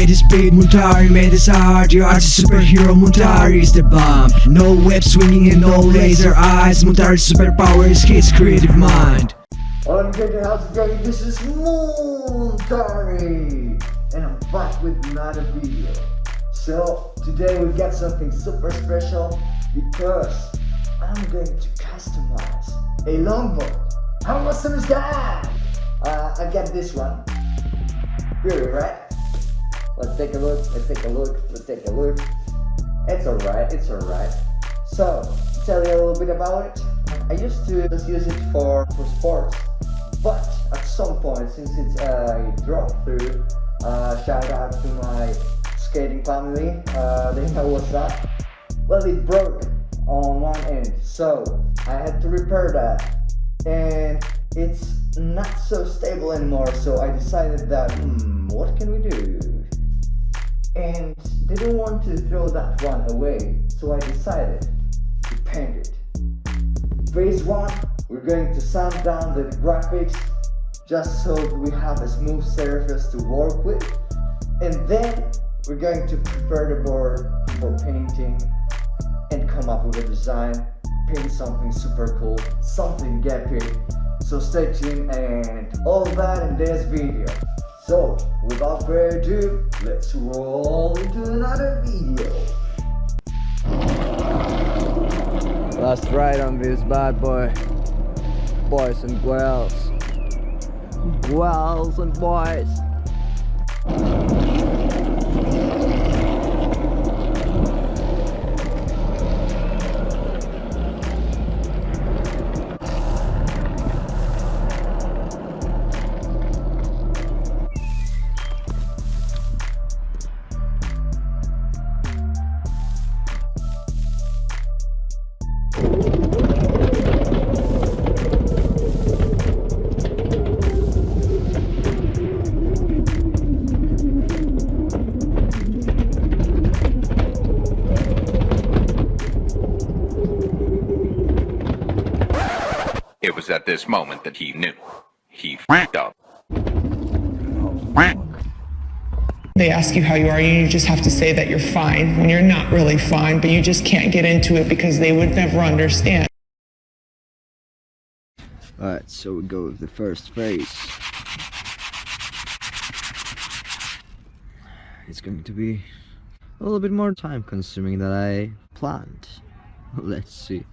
made his beat, Moontari made his art. Your art is superhero, Moontari is the bomb. No web swinging and no laser eyes. Moontari's superpower is his creative mind. I'm good, how's it going? This is Moontari, and I'm back with another video. So today we've got something super special because I'm going to customize a longboard. How awesome is that? I got this one. Really, right? Let's take a look. It's alright. So, to tell you a little bit about it, I used to just use it for sports. But at some point, since it's a drop-through, shout out to my skating family, they know what's up. Well, it broke on one end, so I had to repair that. And it's not so stable anymore, so I decided that, what can we do? And didn't want to throw that one away, so I decided to paint it. Phase 1, we're going to sand down the graphics just so we have a smooth surface to work with, and then we're going to prepare the board for painting and come up with a design, paint something super cool, something epic. So stay tuned and all that in this video. So without further ado, let's roll into another video. Last ride on this bad boy, boys and girls and boys. It was at this moment that he knew. He f***ed up. They ask you how you are, and you just have to say that you're fine when you're not really fine, but you just can't get into it because they would never understand. Alright, so we go with the first phase. It's going to be a little bit more time consuming than I planned. Let's see.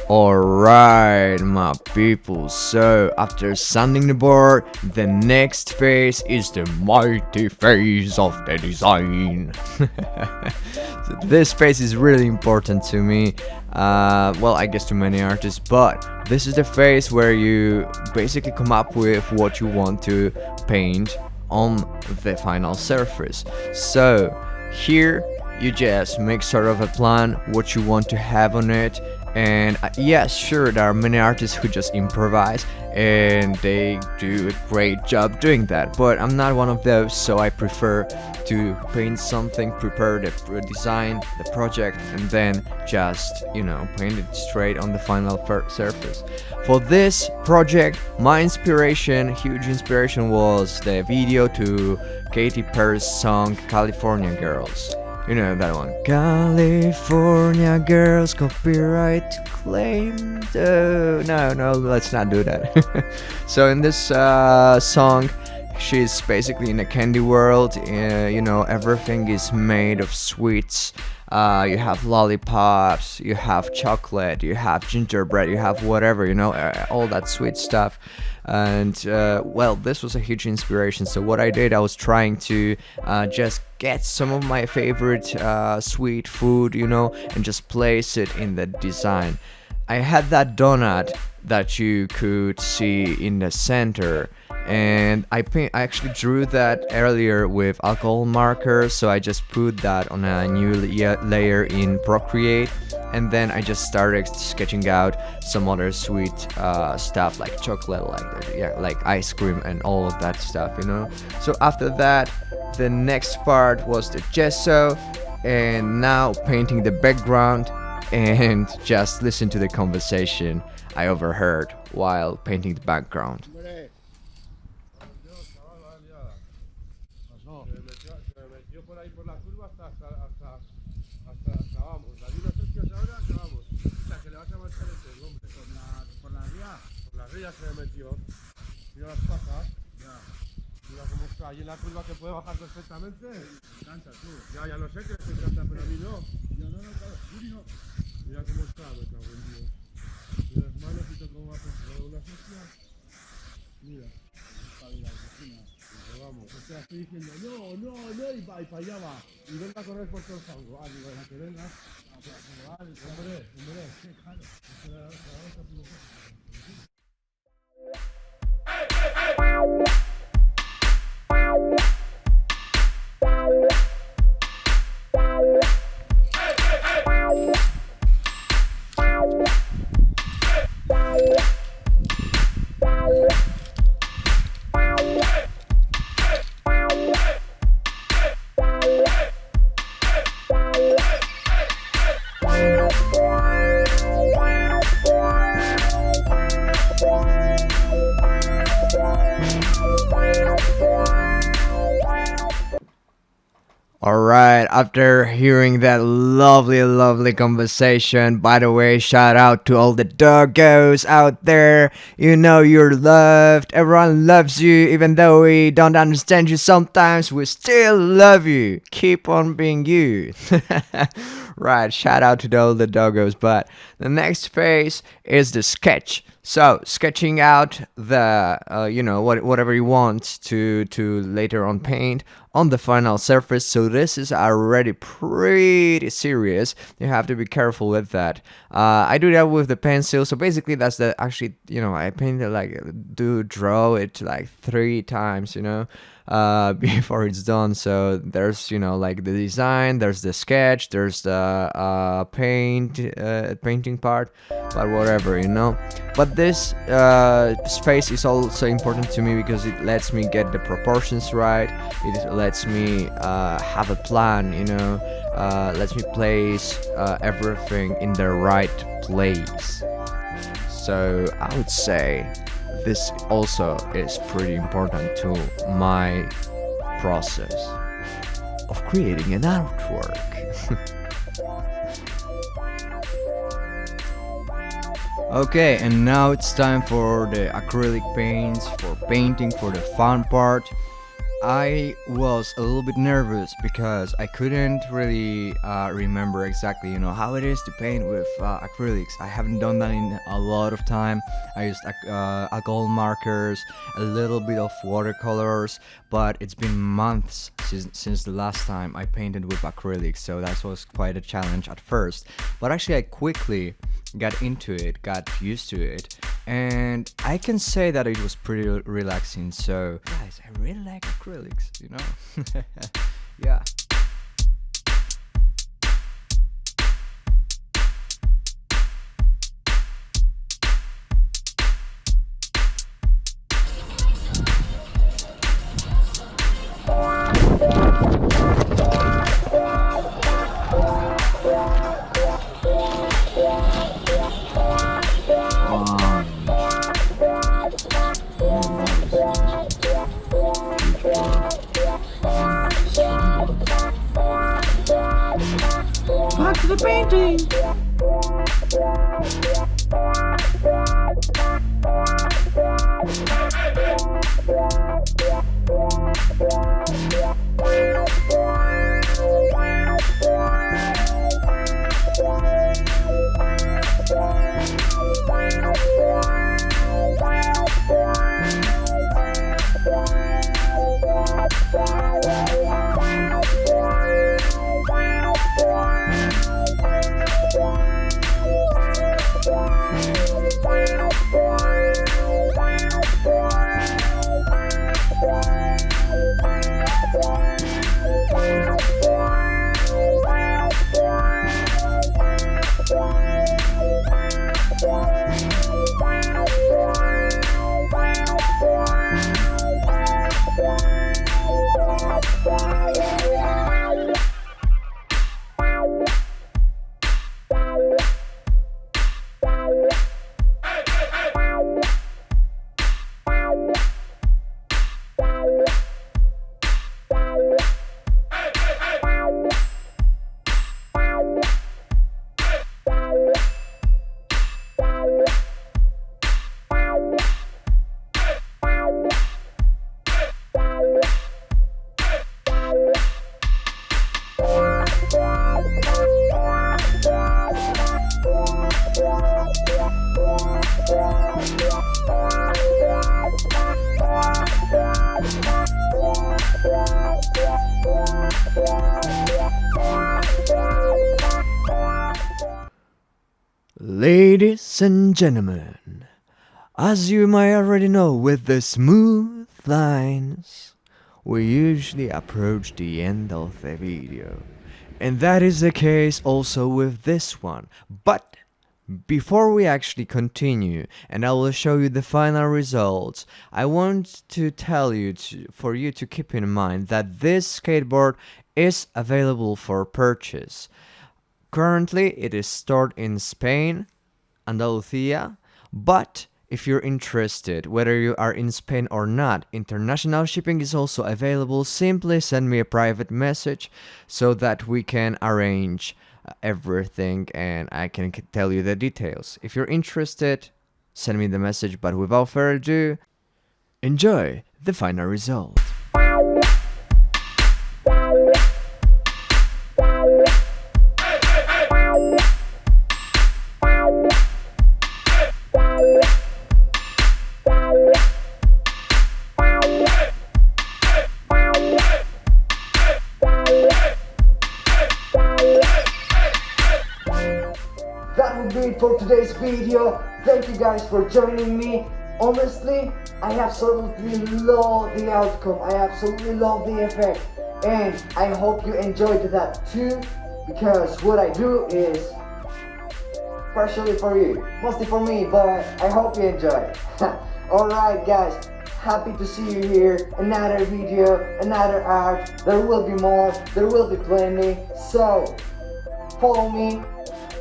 Alright, my people, so after sanding the board, the next phase is the mighty phase of the design. So this phase is really important to me, well, I guess to many artists, but this is the phase where you basically come up with what you want to paint on the final surface. So here you just make sort of a plan what you want to have on it. And yes, sure, there are many artists who just improvise and they do a great job doing that, but I'm not one of those, so I prefer to paint something, prepare the design, the project, and then just, paint it straight on the final surface. For this project, my huge inspiration was the video to Katy Perry's song California Girls. You know that one. California Girls, copyright claimed. No, let's not do that. So in this song, she's basically in a candy world. Everything is made of sweets. You have lollipops, you have chocolate, you have gingerbread, you have whatever, all that sweet stuff. And well, this was a huge inspiration. So what I did, I was trying to just get some of my favorite sweet food, and just place it in the design. I had that donut that you could see in the center, and I actually drew that earlier with alcohol marker, so I just put that on a new layer in Procreate, and then I just started sketching out some other sweet stuff like chocolate, like ice cream and all of that stuff, you know. So after that, the next part was the gesso, and now painting the background. And just listen to the conversation I overheard while painting the background. Ahí en la curva que puede bajar perfectamente. Cansa tú. Ya lo sé que te encanta, pero a mí no. Yo no, claro, Yuri no. Mira cómo está, me cago en Dios. Mira las manos y todo cómo va a pasar una hostia. Mira. Pero vamos, o sea, estoy diciendo no, y para allá va. Y venga a correr por todo el fango. Ah, digo, que vengas. Hombre, qué claro. Alright, after hearing that lovely conversation, by the way, shout out to all the doggos out there. You know you're loved, everyone loves you, even though we don't understand you sometimes, we still love you. Keep on being you. Right, shout out to all the doggos. But the next phase is the sketch. So, sketching out the, whatever you want to later on paint on the final surface. So this is already pretty serious. You have to be careful with that. I do that with the pencil. So basically that's I painted draw it like 3 times, before it's done. So there's, the design, there's the sketch, there's the painting part, but whatever, But this space is also important to me because it lets me get the proportions right. It lets me have a plan, lets me place everything in the right place. So I would say this also is pretty important to my process of creating an artwork. Okay, and now it's time for the acrylic paints, for painting, for the fun part. I was a little bit nervous because I couldn't really remember exactly, how it is to paint with acrylics. I haven't done that in a lot of time. I used alcohol markers, a little bit of watercolors, but it's been months since the last time I painted with acrylics, so that was quite a challenge at first. But actually I quickly got into it, got used to it, and I can say that it was pretty relaxing. So guys, I really like acrylics, yeah. Back to the painting! Yeah. Ladies and gentlemen, as you might already know, with the smooth lines, we usually approach the end of the video. And that is the case also with this one. But before we actually continue, and I will show you the final results, I want to tell you for you to keep in mind that this skateboard is available for purchase. Currently, it is stored in Spain, Andalusia, but if you're interested, whether you are in Spain or not, international shipping is also available. Simply send me a private message so that we can arrange everything and I can tell you the details. If you're interested, send me the message, but without further ado, enjoy the final result. That would be it for today's video. Thank you guys for joining me. Honestly, I absolutely love the outcome. I absolutely love the effect. And I hope you enjoyed that too, because what I do is partially for you, mostly for me, but I hope you enjoy. Alright guys, happy to see you here. Another video, another art. There will be more, there will be plenty. So follow me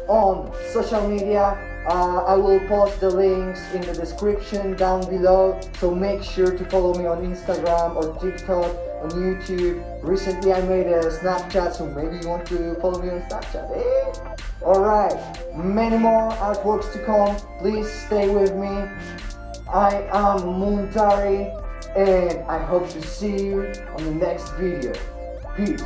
on social media. I will post the links in the description down below, so make sure to follow me on Instagram or TikTok, on YouTube. Recently I made a Snapchat, so maybe you want to follow me on Snapchat, eh? Alright, many more artworks to come. Please stay with me. I am Moontari, and I hope to see you on the next video. Peace.